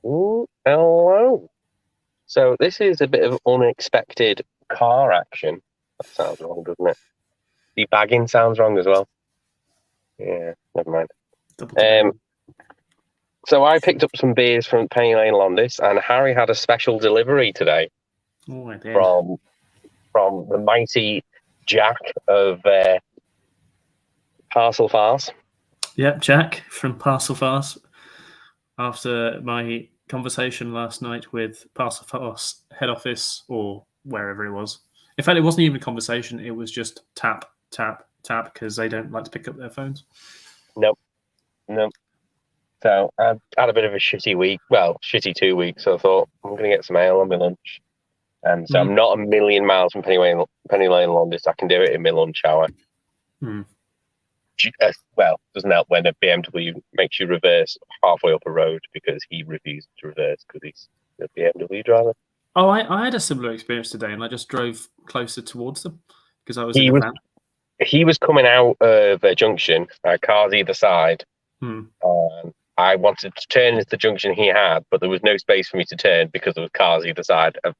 Ooh, hello. So this is a bit of unexpected car action. That sounds wrong, doesn't it? Debagging sounds wrong as well. Yeah, never mind. Double Um, debate. so I picked up some beers from Penny Lane Londis, and Harry had a special delivery today Oh, I did. from the mighty Jack of Parcel Farce. Yep, Jack from Parcel Farce. After my conversation last night with Parcel Farce head office or wherever it was. In fact, it wasn't even a conversation. It was just tap, tap, tap because they don't like to pick up their phones. Nope, nope. So I had a bit of a shitty week. Well, shitty 2 weeks. So I thought I'm going to get some ale on my lunch. So I'm not a million miles from Penny Lane Londis. I can do it in my lunch hour. Mm. Well, doesn't help when a BMW makes you reverse halfway up a road because he refused to reverse because he's a BMW driver. Oh, I had a similar experience today, and I just drove closer towards them because I was in He a was van. he was coming out of a junction, cars either side. I wanted to turn into the junction he had, but there was no space for me to turn because there was cars either side of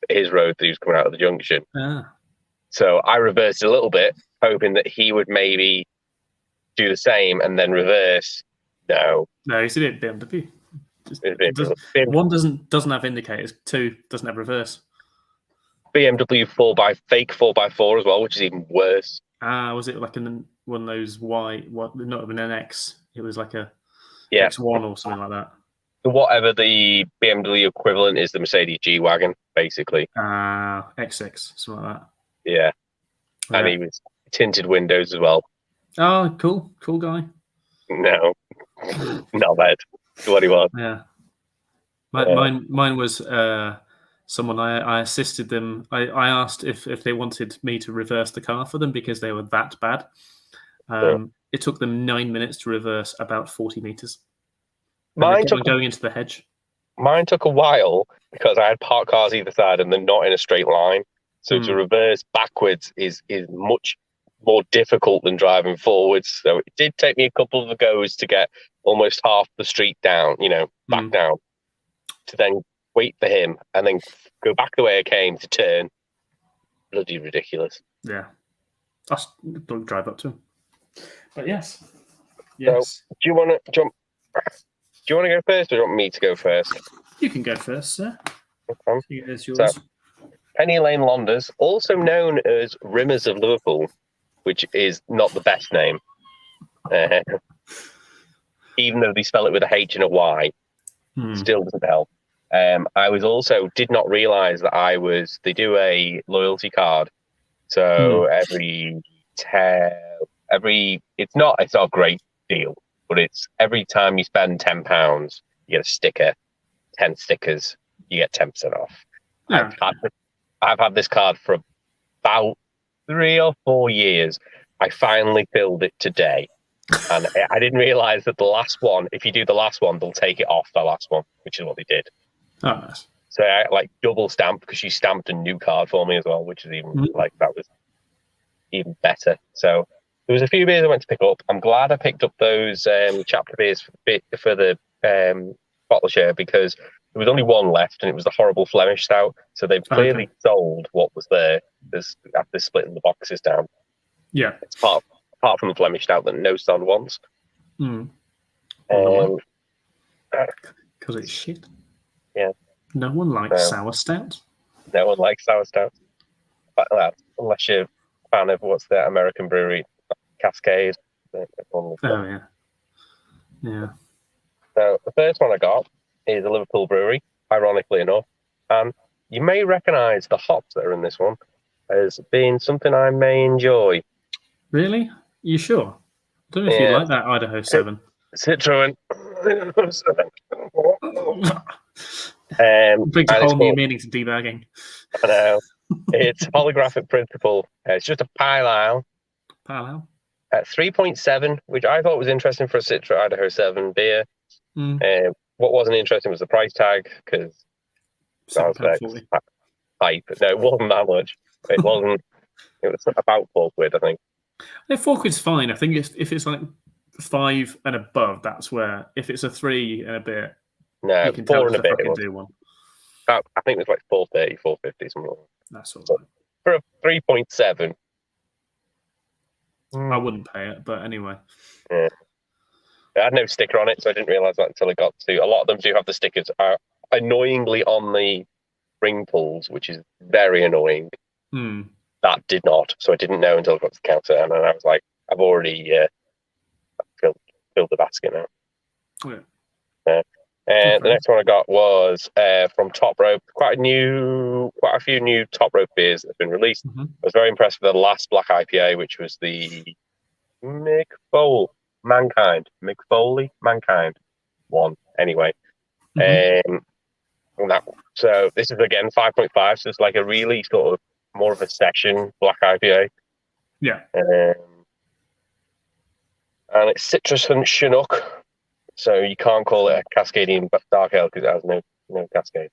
his road that he was coming out of the junction. Ah. So I reversed a little bit, hoping that he would maybe do the same and then reverse. No, No, he's in BMW. BMW One doesn't have indicators. Two doesn't have reverse. 4x4 as well, which is even worse. Was it like one of those not an NX? It was like a Yeah, X1 or something like that. whatever the BMW equivalent is, the Mercedes G wagon, basically. X6, something like that. Yeah, and he was tinted windows as well. Oh, cool guy. No, not bad. What he was. Yeah, mine was someone I assisted them. I asked if they wanted me to reverse the car for them because they were that bad. It took them 9 minutes to reverse about 40 meters. Mine going into the hedge. Mine took a while because I had parked cars either side and they're not in a straight line. So to reverse backwards is much more difficult than driving forwards. So it did take me a couple of goes to get almost half the street down, back down, to then wait for him and then go back the way I came to turn. Bloody ridiculous. Yeah. I don't drive up to him. But yes. So, do you want to jump? Do you want to go first, or do you want me to go first? You can go first, sir. Okay. It's yours. So, Penny Lane Londis, also known as Rimmers of Liverpool, which is not the best name, even though they spell it with a H and a Y, still doesn't help. I did not realise that they do a loyalty card, so it's not a great deal, but it's every time you spend £10, you get a sticker. 10 stickers, you get 10% off. Yeah. I've had this card for about 3 or 4 years. I finally filled it today, and I didn't realise that the last one, if you do the last one, they'll take it off the last one, which is what they did. Oh, nice. So I double stamped because she stamped a new card for me as well, which is even that was even better. So there was a few beers I went to pick up. I'm glad I picked up those chapter beers for the bottle share because there was only one left and it was the horrible Flemish stout. So they've clearly sold what was there after splitting the boxes down. Yeah. It's apart from the Flemish stout that no son wants. Because it's shit. Yeah. No one likes sour stout. No one likes sour stout. Unless you're a fan of what's the American brewery, Cascade. Oh, yeah. Yeah. So the first one I got is a Liverpool brewery, ironically enough. And you may recognise the hops that are in this one as being something I may enjoy. Really? You sure? I don't know if you like that Idaho 7. Citroen. Brings a whole new meaning to debagging. I know. It's holographic principle. It's just a pale ale. At 3.7, which I thought was interesting for a Citra Idaho 7 beer. What wasn't interesting was the price tag because hype. No, it wasn't that much. It wasn't. It was about £4, I think. £4's fine. I think if it's like 5 and above, that's where. If it's a 3 and a bit, No, You can tell four us and a to bit. fucking do one. I think it was like 430, 450, something like that. That's all So, right. for a 3.7. I wouldn't pay it, but anyway. Yeah. I had no sticker on it, so I didn't realise that until I got to. A lot of them do have the stickers annoyingly on the ring pulls, which is very annoying. That did not, so I didn't know until I got to the counter, and then I was like, I've already filled the basket now. Yeah. The next one I got was from Top Rope. Quite a few new Top Rope beers that have been released. I was very impressed with the last Black IPA, which was the Mankind one. Anyway, so this is again 5.5. So it's like a really sort of more of a session Black IPA. Yeah. And it's citrus and Chinook. So you can't call it a Cascadian Dark Ale because it has no Cascade.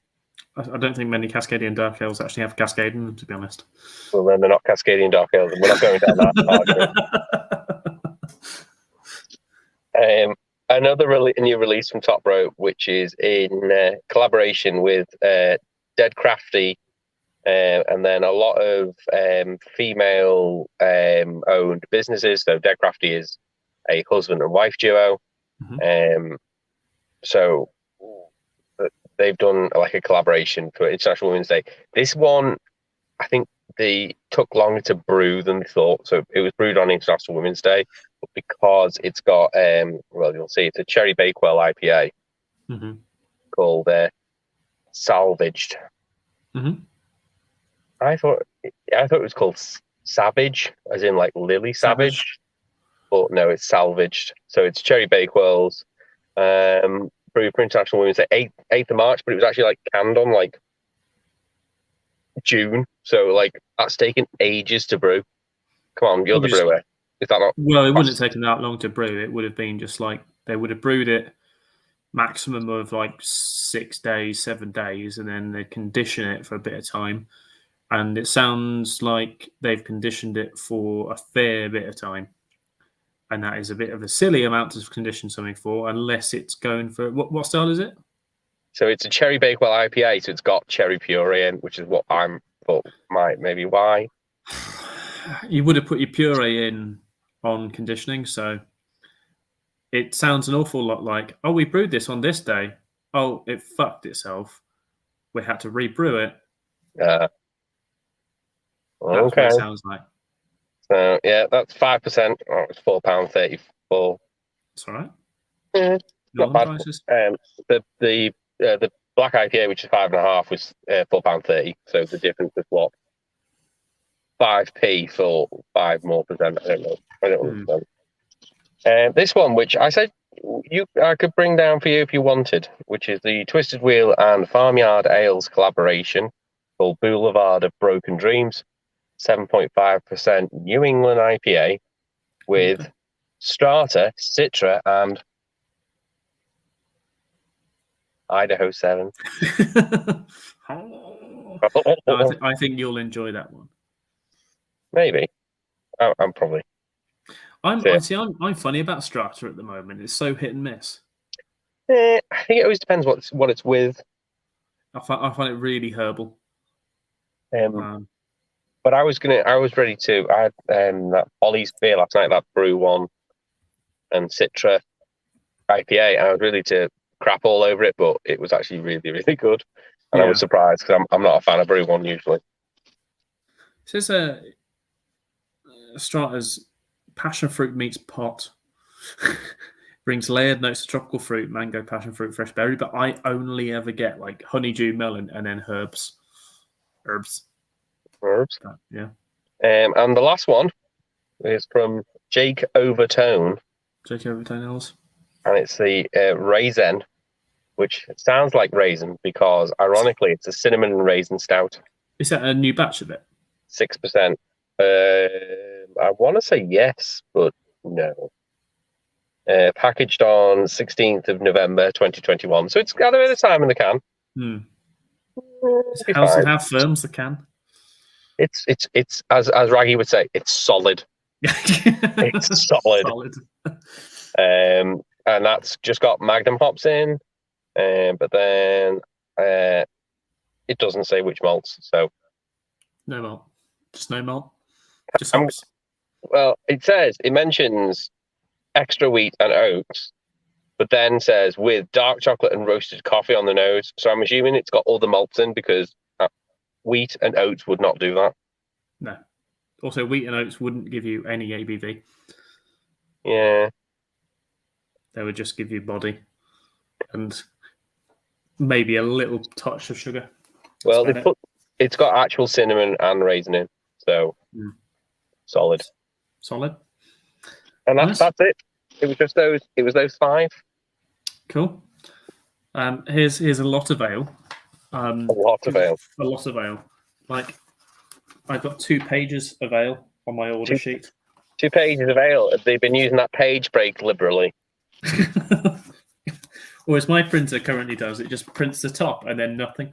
I don't think many Cascadian Dark Ales actually have Cascade in them, to be honest. Well, then they're not Cascadian Dark Ales, and we're not going down that argument. Another new release from Top Rope, which is in collaboration with Dead Crafty, and then a lot of female-owned businesses. So Dead Crafty is a husband and wife duo. So they've done like a collaboration for International Women's Day. This one, I think they took longer to brew than they thought. So it was brewed on International Women's Day, but because it's got, well, you'll see, it's a Cherry Bakewell IPA called Salvaged. I thought it was called Savage, as in like Lily Savage. But no, it's Salvaged. So it's Cherry Bakewells, brewed for International Women's Day, 8th of March, but it was actually like canned on like June. So like that's taken ages to brew. Come on, you're the brewer. Is that not? Well, it wouldn't have taken that long to brew. It would have been just like they would have brewed it maximum of like 6 days, 7 days, and then they'd condition it for a bit of time. And it sounds like they've conditioned it for a fair bit of time. And that is a bit of a silly amount to condition something for, unless it's going for what style is it? So it's a Cherry Bakewell IPA, so it's got cherry puree in, which is what I'm thought might maybe why. You would have put your puree in on conditioning, so it sounds an awful lot like, oh, we brewed this on this day. Oh, it fucked itself. We had to rebrew it. Okay. That's what it sounds like. So yeah, that's 5%. Oh, it's £4.34. That's all right. Not bad. The Black IPA, which is 5.5, was £4.30. So the difference is what, 5p for 5 more percent. I don't understand. This one, which I said I could bring down for you if you wanted, which is the Twisted Wheel and Farmyard Ales collaboration called Boulevard of Broken Dreams. 7.5% New England IPA with Strata, Citra, and Idaho 7. I think you'll enjoy that one. Maybe. I'm probably. I'm funny about Strata at the moment. It's so hit and miss. I think it always depends what it's with. I find it really herbal. But I was ready to. I had that Ollie's beer last night, that Brew One and Citra IPA, and I was ready to crap all over it, but it was actually really, really good. And I was surprised because I'm not a fan of Brew One usually. It says Strata's passion fruit meets pot. Brings layered notes of tropical fruit, mango, passion fruit, fresh berry, but I only ever get like honeydew melon and then herbs. Yeah. And the last one is from Jake Overtone. Jake Overtone Ales. And it's the Raisin, which sounds like raisin because ironically it's a cinnamon and raisin stout. Is that a new batch of it? 6%. I want to say yes, but no. Packaged on 16th of November 2021. So it's got a bit of time in the can. How firm's the can? It's as Raggy would say, it's solid. It's solid. And that's just got Magnum hops in, But then it doesn't say which malts. So no malt, just no malt, just I'm, hops. well, it mentions extra wheat and oats, but then says with dark chocolate and roasted coffee on the nose. So I'm assuming it's got all the malts in because wheat and oats would not do that. No. Also, wheat and oats wouldn't give you any ABV. Yeah. They would just give you body and maybe a little touch of sugar. Well, it's got actual cinnamon and raisin in, so solid. Solid. And that's it. It was just those. It was those 5. Cool. Here's a lot of ale. A lot of ale. A lot of ale. Like, I've got 2 pages of ale on my order sheet. 2 pages of ale. They've been using that page break liberally. Or as my printer currently does, it just prints the top and then nothing.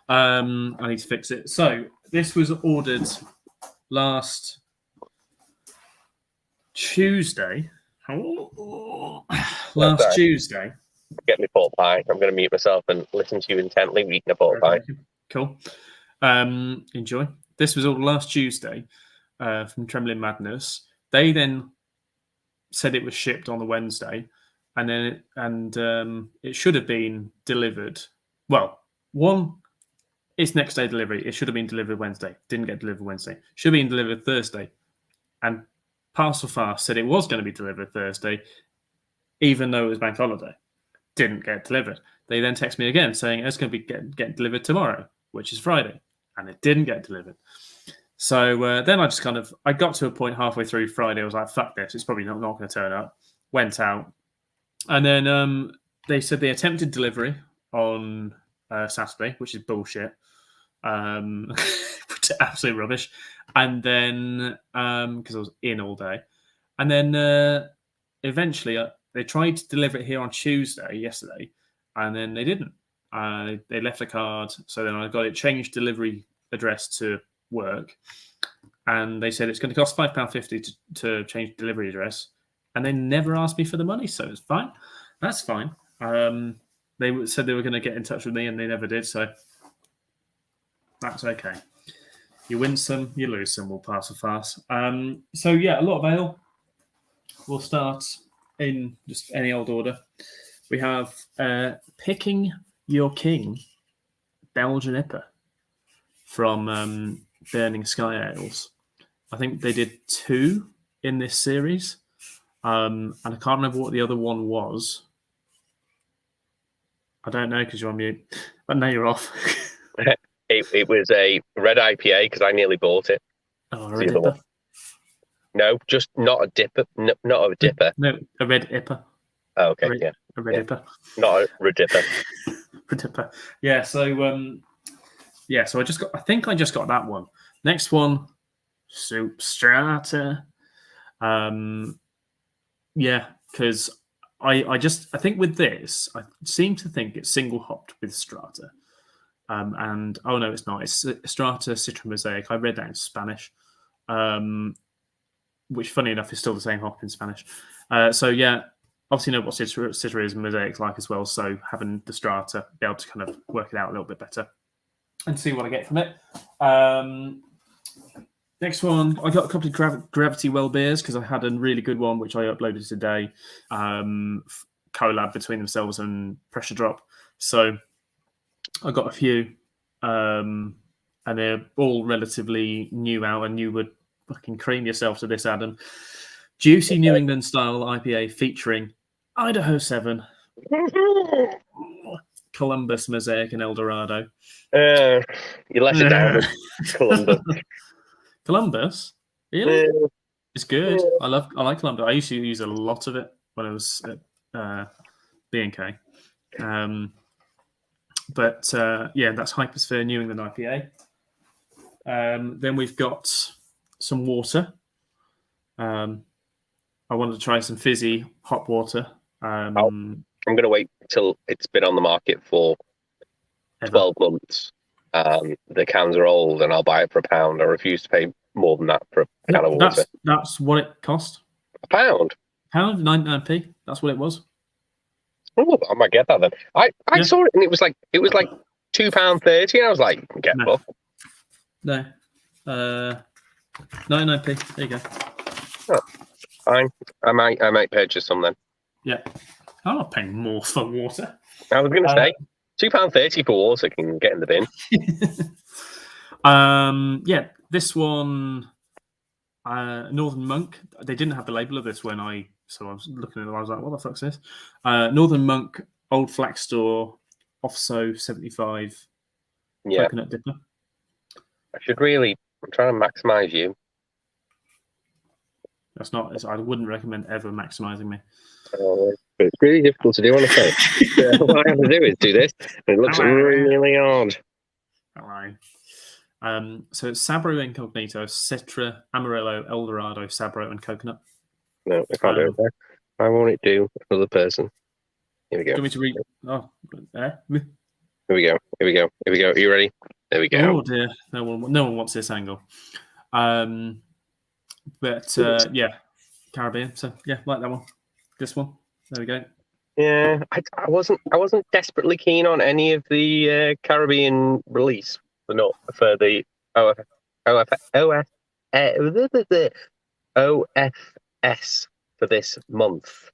I need to fix it. So this was ordered last Tuesday. Tuesday. Get me pork pie. I'm going to mute myself and listen to you intently eating a pork pie. Cool. Enjoy. This was ordered last Tuesday from Trembling Madness. They then said it was shipped on the Wednesday, and then it should have been delivered. Well, it's next day delivery. It should have been delivered Wednesday. Didn't get delivered Wednesday. Should have been delivered Thursday. And Parcel Fast said it was going to be delivered Thursday, even though it was bank holiday. Didn't get delivered. They then text me again saying it's going to be getting delivered tomorrow, which is Friday, and it didn't get delivered. So then I just I got to a point halfway through Friday. I was like, fuck this. It's probably not going to turn up. Went out. And then they said they attempted delivery on Saturday, which is bullshit. Absolute rubbish. And then, because I was in all day. And then eventually they tried to deliver it here on yesterday, and then they didn't. They left a card. So then I got it changed delivery address to work. And they said it's going to cost £5.50 to change delivery address. And they never asked me for the money, so it's fine. That's fine. They said they were going to get in touch with me, and they never did, so that's okay. You win some, you lose some, we'll pass or fast. So, yeah, a lot of ale. We'll start in just any old order. We have Picking Your King, Belgian IPA from Burning Sky Ales. I think they did 2 in this series. And I can't remember what the other one was. I don't know because you're on mute. But now you're off. It was a red IPA because I nearly bought it. Oh, a red IPA? No, just not a dipper. Not a dipper. No, a red IPA. Oh, okay, A red IPA. Not a red dipper. Red IPA. Yeah, so I think I just got that one. Next one, Soup Strata. Yeah, because I think with this, I seem to think it's single hopped with Strata. And oh no, it's not. It's Strata Citra Mosaic. I read that in Spanish, which, funny enough, is still the same hop in Spanish. So yeah, obviously know what Citra is and Mosaic's like as well. So having the Strata, be able to kind of work it out a little bit better and see what I get from it. Next one, I got a couple of Gravity Well beers because I had a really good one which I uploaded today. Collab between themselves and Pressure Drop. So I got a few, and they're all relatively new out, and you would fucking cream yourself to this, Adam. Juicy New England style IPA featuring Idaho 7, Columbus, Mosaic, and Eldorado. You let it down with Columbus. Columbus? Really? It's good. I like Columbus. I used to use a lot of it when I was at B&K. But yeah, that's Hypersphere New England IPA. Then we've got some water. I wanted to try some fizzy hot water. I'm going to wait till it's been on the market for 12 months. The cans are old, and I'll buy it for £1. I refuse to pay more than that for a can of water. That's what it cost. £1? £1, 99p. That's what it was. Oh, I might get that then. I saw it and it was like £2.30. I was like, get both. No. 99p. There you go. Oh, fine. I might purchase some then. Yeah. I'm not paying more for water. I was going to say £2.30 for water can get in the bin. Yeah, this one, Northern Monk. They didn't have the label of this so I was looking at it. I was like, "What the fuck's this?" Northern Monk Old Flax Store Offso 75 coconut dipper. I'm trying to maximise you. That's not. I wouldn't recommend ever maximising me. But it's really difficult to do on a phone. What I have to do is do this, and it looks really odd. All right. So it's Sabro Incognito, Citra, Amarillo, Eldorado, Sabro, and Coconut. No, I can't do it there. Why won't it do another person? Here we go. Do you want me to read? Oh, there. Here we go. Are you ready? There we go. Oh dear, no one wants this angle. But yeah, Caribbean. So yeah, like that one. This one. There we go. Yeah, I wasn't desperately keen on any of the Caribbean release, but not for the OFS for this month.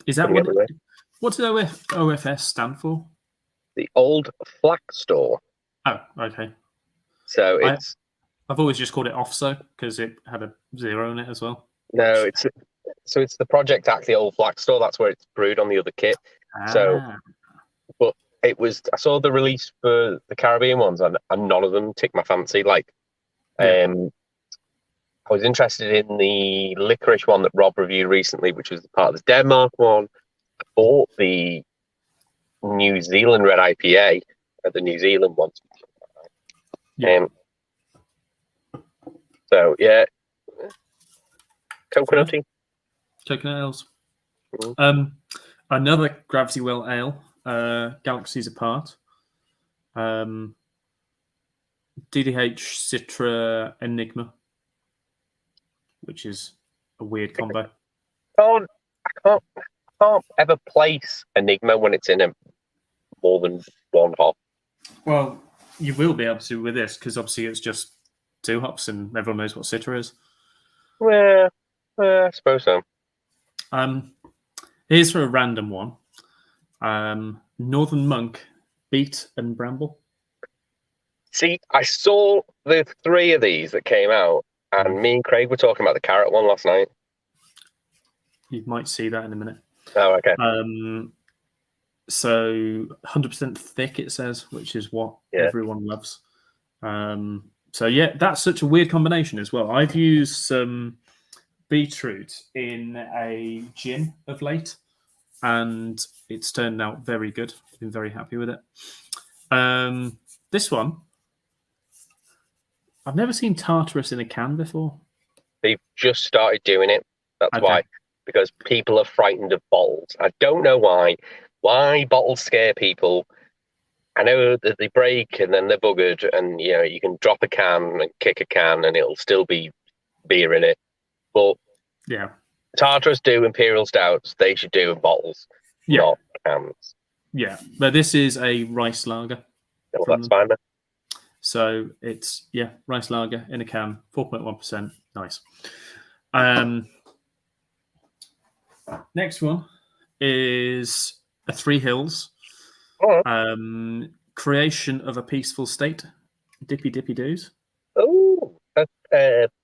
Is that what does OFS stand for? The Old Flax Store. Oh, okay. So I've always just called it Offso because it had a 0 in it as well. No, it's the project actually Old Flax Store. That's where it's brewed on the other kit. So, but it was. I saw the release for the Caribbean ones, and none of them ticked my fancy. Like, I was interested in the licorice one that Rob reviewed recently, which was part of the Denmark one. I bought the New Zealand Red IPA, the New Zealand one. So yeah, coconutty. Coconut ales. Another Gravity Well Ale, Galaxies Apart. DDH Citra Enigma, which is a weird combo. I can't ever place Enigma when it's in a more than one hop. Well, you will be able to with this because obviously it's just 2 hops and everyone knows what Citra is. Well, I suppose so. Here's for a random one. Northern Monk, Beet and Bramble. See, I saw the 3 of these that came out, and me and Craig were talking about the carrot one last night. You might see that in a minute. Oh, okay. So 100% thick, it says, which is what everyone loves. So yeah, that's such a weird combination as well. I've used some beetroot in a gin of late, and it's turned out very good. I've been very happy with it. This one, I've never seen Tartarus in a can before. They've just started doing it. That's why. Because people are frightened of bottles. I don't know why. Why bottles scare people. I know that they break and then they're buggered, and you can drop a can and kick a can and it'll still be beer in it. But yeah, Tartarus do Imperial Stouts. They should do in bottles, not cans. Yeah, but this is a rice lager. Well, that's fine then. So it's rice lager in a can, 4.1%. Nice. Next one is a Three Hills. Creation of a Peaceful State. Dippy Doos. Oh, a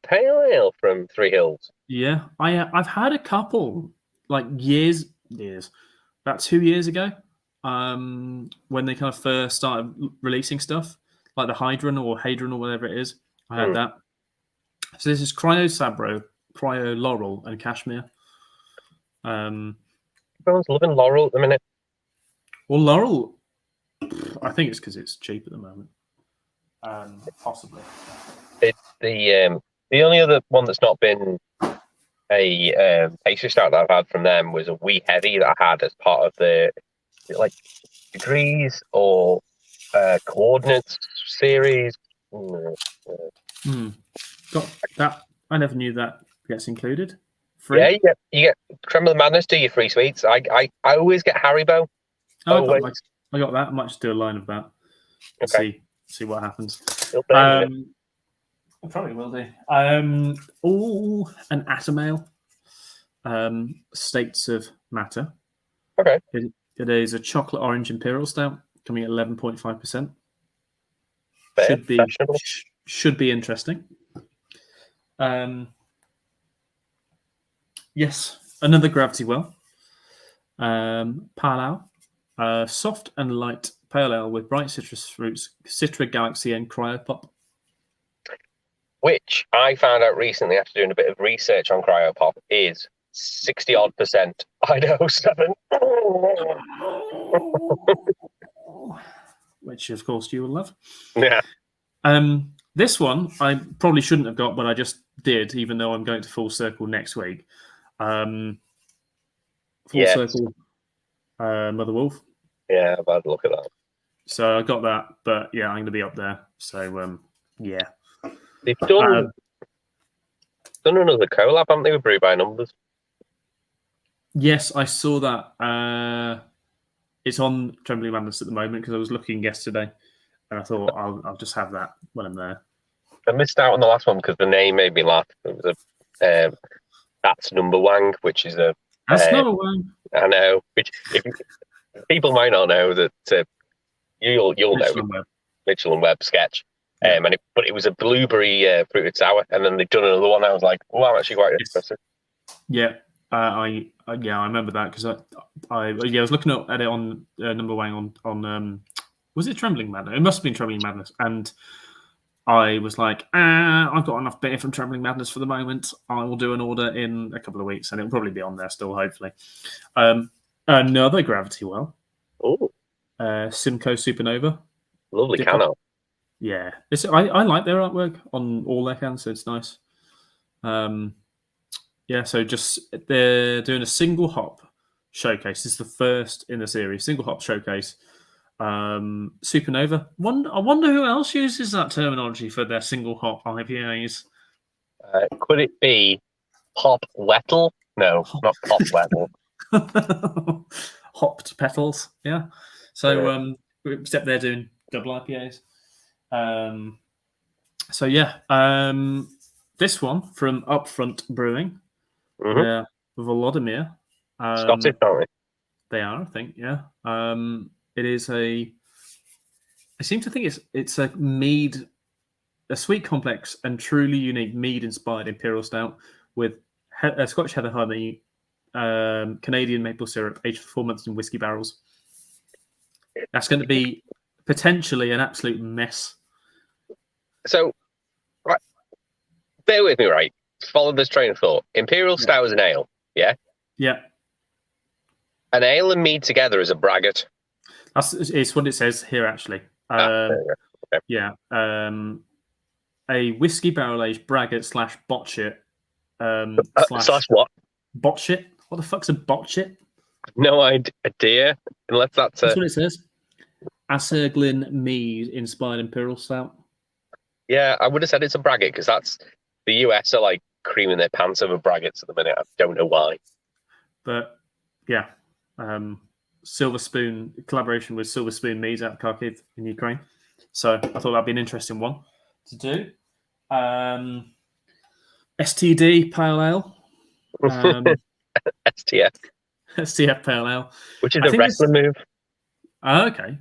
pale ale from Three Hills. Yeah, I've had a couple like years, about 2 years ago, when they kind of first started releasing stuff like the Hadron or whatever it is. I had that. So this is Cryo Sabro, Cryo Laurel, and Cashmere. Everyone's loving Laurel at the minute. Well, Laurel, I think it's because it's cheap at the moment. Possibly. It's the only other one that's not been a pastry stout that I've had from them was a Wee Heavy that I had as part of the degrees or coordinates series. Got that. I never knew that gets included. Free? Yeah, you get Creme of the Madness. Do your free sweets? I always get Haribo. No, I got that. I might just do a line of that. Okay. See what happens. I probably will do. An Atomale. States of Matter. Okay. It is a chocolate orange imperial stout coming at 11.5%. Should be interesting. Yes, another Gravity Well. Pale ale. Soft and light pale ale with bright citrus fruits, Citra Galaxy and Cryopop. Which I found out recently after doing a bit of research on Cryopop is 60-odd% Idaho 7. Which, of course, you will love. Yeah. This one I probably shouldn't have got, but I just did, even though I'm going to Full Circle next week. Full Circle, Mother Wolf. Yeah, I've had a look at that. So I got that, but yeah, I'm going to be up there. So yeah. They've done another collab, haven't they, with Brew by Numbers? Yes, I saw that. It's on Trembling Madness at the moment because I was looking yesterday, and I thought I'll just have that when I'm there. I missed out on the last one because the name made me laugh. It was That's Number Wang, which is a... That's Number Wang. I know. Which people might not know that you'll know. Mitchell and Webb sketch. Yeah. But it was a blueberry fruited sour, and then they've done another one. I was like, "Oh, I'm actually quite interested." Yeah, I remember that because I was looking at it on Number Wang on was it Trembling Madness? It must have been Trembling Madness, and I was like, I've got enough beer from Trembling Madness for the moment. I will do an order in a couple of weeks, and it'll probably be on there still, hopefully. Another Gravity Well. Oh, Simcoe Supernova. Lovely can of. Yeah, I like their artwork on all their cans, so it's nice. So just they're doing a single hop showcase. This is the first in the series, single hop showcase. Supernova. I wonder who else uses that terminology for their single hop IPAs. Could it be Pop Wettle? No, not Pop Wettle. Hopped petals, yeah. So except they're doing double IPAs. This one from Upfront Brewing, Volodymyr. Scottish, aren't they? They are, I think, yeah. It is I seem to think it's a mead, a sweet, complex, and truly unique mead-inspired imperial stout with Scottish heather honey, Canadian maple syrup, aged for 4 months in whiskey barrels. That's going to be potentially an absolute mess. So, right, bear with me, right? Follow this train of thought. Imperial stout is an ale, yeah? Yeah. An ale and mead together is a braggot. It's what it says here, actually. Okay. Yeah. A whiskey barrel aged braggot / botchit. Slash what? Botchit? What the fuck's a botchit? No idea. Unless that's what it says. Acerglyn mead inspired imperial stout. Yeah, I would have said it's a braggot because that's the US are like creaming their pants over braggots at the minute. I don't know why. But yeah, Silver Spoon collaboration with Silver Spoon Meads out of Kharkiv in Ukraine. So I thought that'd be an interesting one to do. STD Pale Ale. STF Pale Ale. Which is a wrestling move. Oh, okay.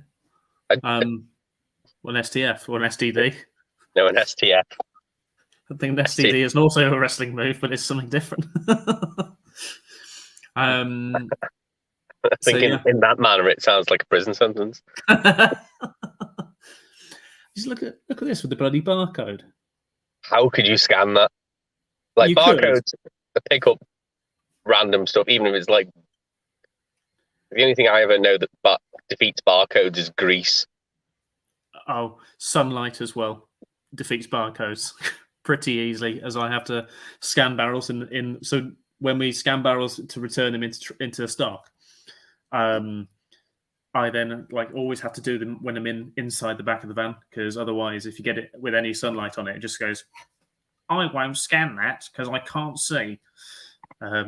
One STF, one STD. No, an STF. I think an STD is also a wrestling move, but it's something different. I think in that manner, it sounds like a prison sentence. Just look at this with the bloody barcode. How could you scan that? Like barcodes, to pick up random stuff, even if it's like the only thing I ever know that defeats barcodes is grease. Oh, sunlight as well defeats barcodes pretty easily, as I have to scan barrels in. So when we scan barrels to return them into stock, I then always have to do them when I'm inside the back of the van, because otherwise, if you get it with any sunlight on it, it just goes, I won't scan that because I can't see.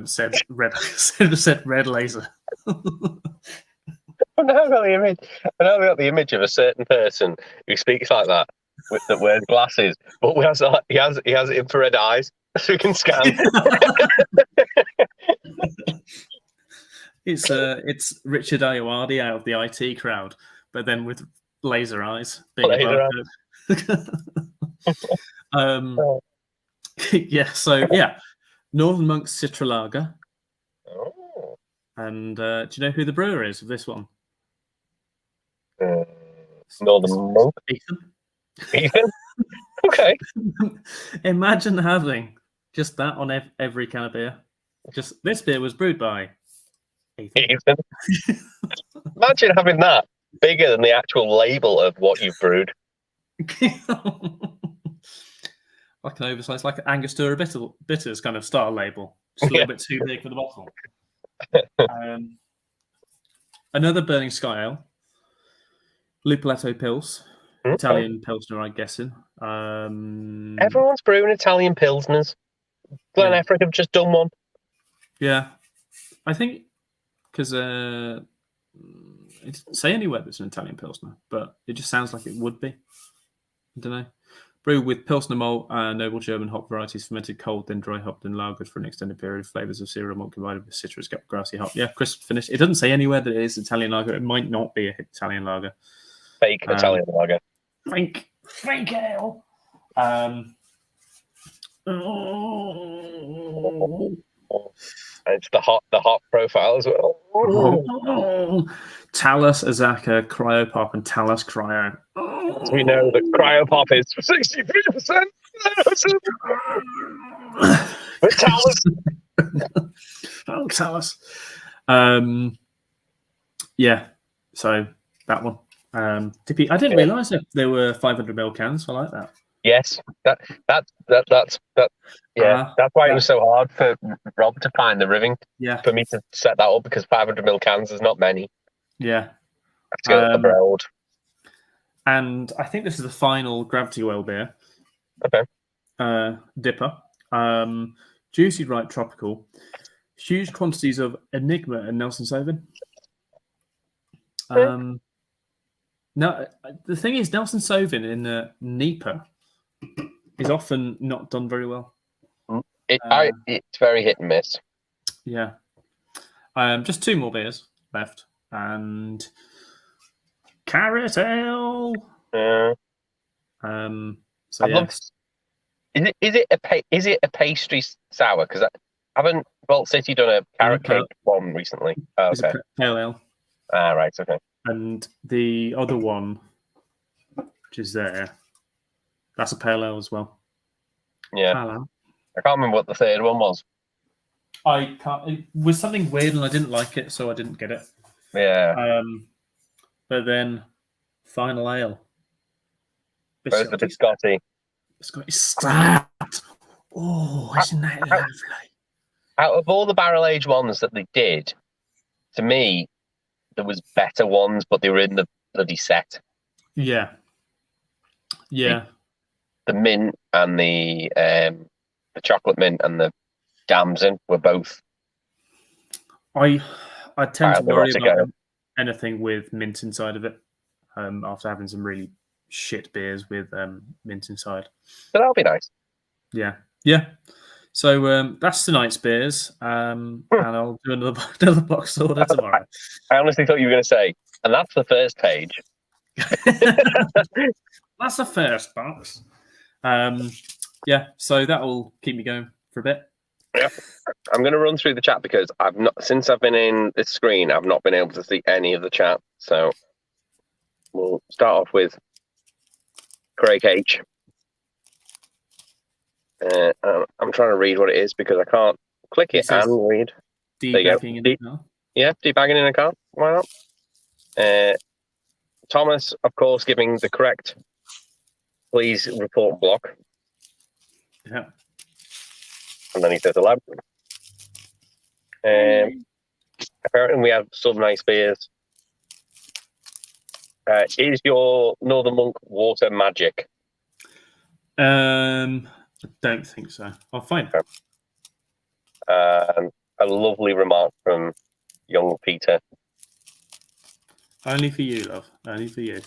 Said red laser. I know I got the image. I know I got the image of a certain person who speaks like that, that wears glasses, but he has infrared eyes, so he can scan. It's Richard Ayoade out of the IT crowd, but then with laser eyes being Laser a yeah. So yeah, Northern Monk's Citra Lager. Oh. And do you know who the brewer is of this one? Northern Monk. Ethan. Okay. Imagine having just that on every can of beer. Just this beer was brewed by Ethan. Imagine having that bigger than the actual label of what you've brewed. Like an oversized, like an Angostura bitters kind of style label. Just a little bit too big for the bottle. Another Burning Sky Ale. Lupoletto Pils. Italian Pilsner, I'm guessing. Everyone's brewing Italian Pilsners. Glen Effric have just done one. Yeah. I think because it doesn't say anywhere that it's an Italian Pilsner, but it just sounds like it would be. I don't know. Brewed with Pilsner malt and noble German hop varieties, fermented cold, then dry hopped and lagered for an extended period. Flavors of cereal malt combined with citrus, grassy hop. Yeah, crisp finish. It doesn't say anywhere that it is Italian lager. It might not be an Italian lager. Fake Italian lager. Fake ale. It's the hot profile as well. Talus, Azaka, Cryopop, and Talus Cryo. As we know that Cryopop is 63%. But Talus. Talus. Yeah, so that one. Dippy. I didn't realise that there were 500ml cans. I like that. Yes, that's yeah. That's why it was so hard for Rob to find the ribbing. Yeah. For me to set that up because 500ml cans is not many. Yeah. Have to go abroad. And I think this is the final Gravity Well beer. Okay. Dipper. Juicy Right Tropical. Huge quantities of Enigma and Nelson Sauvin. Now, the thing is, Nelson Sauvin in the NEPA is often not done very well. It's very hit and miss. Yeah. Just two more beers left. And Carrot Ale. So yes. Is it a pastry sour? Because haven't Vault City done a carrot cake one recently? Oh, okay. It's a pale ale. Ah, right. Okay. And the other one, which is there, that's a pale ale as well. Yeah. Pale ale. I can't remember what the third one was. I can't. It was something weird, and I didn't like it, so I didn't get it. Yeah. But then, final ale. Where's the biscotti? Biscotti Strat. Oh, isn't that lovely? Out of all the barrel aged ones that they did, to me, there was better ones, but they were in the bloody set. Yeah. Yeah. The mint and the chocolate mint and the damson were both. I tend to worry about anything with mint inside of it. After having some really shit beers with mint inside. But that'll be nice. Yeah. Yeah. So that's tonight's beers, and I'll do another box order tomorrow. I honestly thought you were going to say, and that's the first page. That's the first box. Yeah, so that will keep me going for a bit. Yeah, I'm going to run through the chat because since I've been in this screen, I've not been able to see any of the chat. So we'll start off with Craig H. I'm trying to read what it is because I can't click it and read. Debagging in a car. Yeah, debagging in a car. Why not? Thomas, of course, giving the correct please report block. Yeah. And then he says 11. Apparently, we have some nice beers. Is your Northern Monk water magic? I don't think so. I'll find it. A lovely remark from young Peter. Only for you, love. Only for you.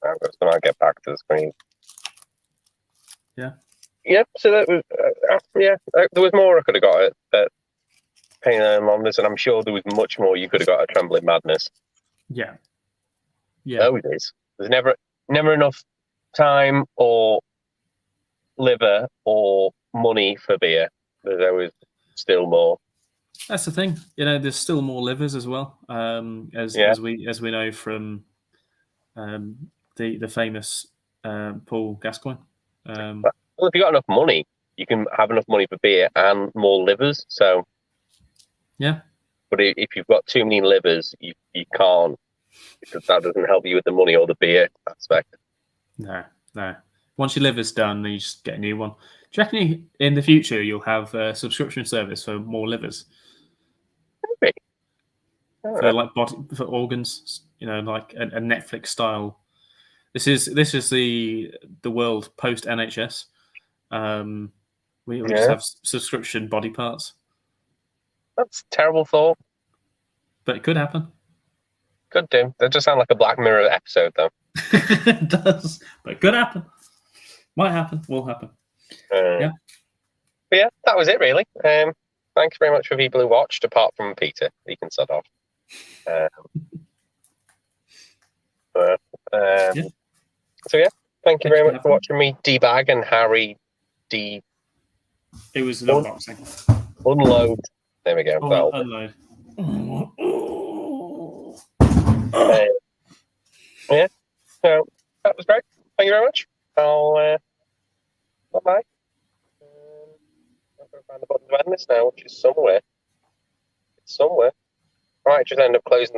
I'm just going to get back to the screen. Yeah. Yeah, so that was, there was more I could have got at Pain and Londis, and I'm sure there was much more you could have got at Trembling Madness. Yeah. Yeah. Oh, it is. There's never enough time or liver or money for beer. There's always still more. That's the thing. There's still more livers as well. As we know from the famous Paul Gascoigne. Well, if you got enough money, you can have enough money for beer and more livers. So, yeah. But if you've got too many livers, you can't, because that doesn't help you with the money or the beer aspect. No. Once your liver's done, then you just get a new one. Do you reckon in the future you'll have a subscription service for more livers? Maybe. For organs, like a Netflix style. This is the world post NHS. We just have subscription body parts. That's a terrible thought. But it could happen. Could do. That just sound like a Black Mirror episode, though. It does, but it could happen. Might happen. Will happen. Yeah. But yeah, that was it, really. Thanks very much for people who watched, apart from Peter. He can sod off. So yeah, thank you very much for watching me debag and Harry It was an unboxing. Unload. There we go. Unload. Yeah. So that was great. Thank you very much. I'll bye. I'm going to find the button to end this now, which is somewhere. It's somewhere. I might just end up closing the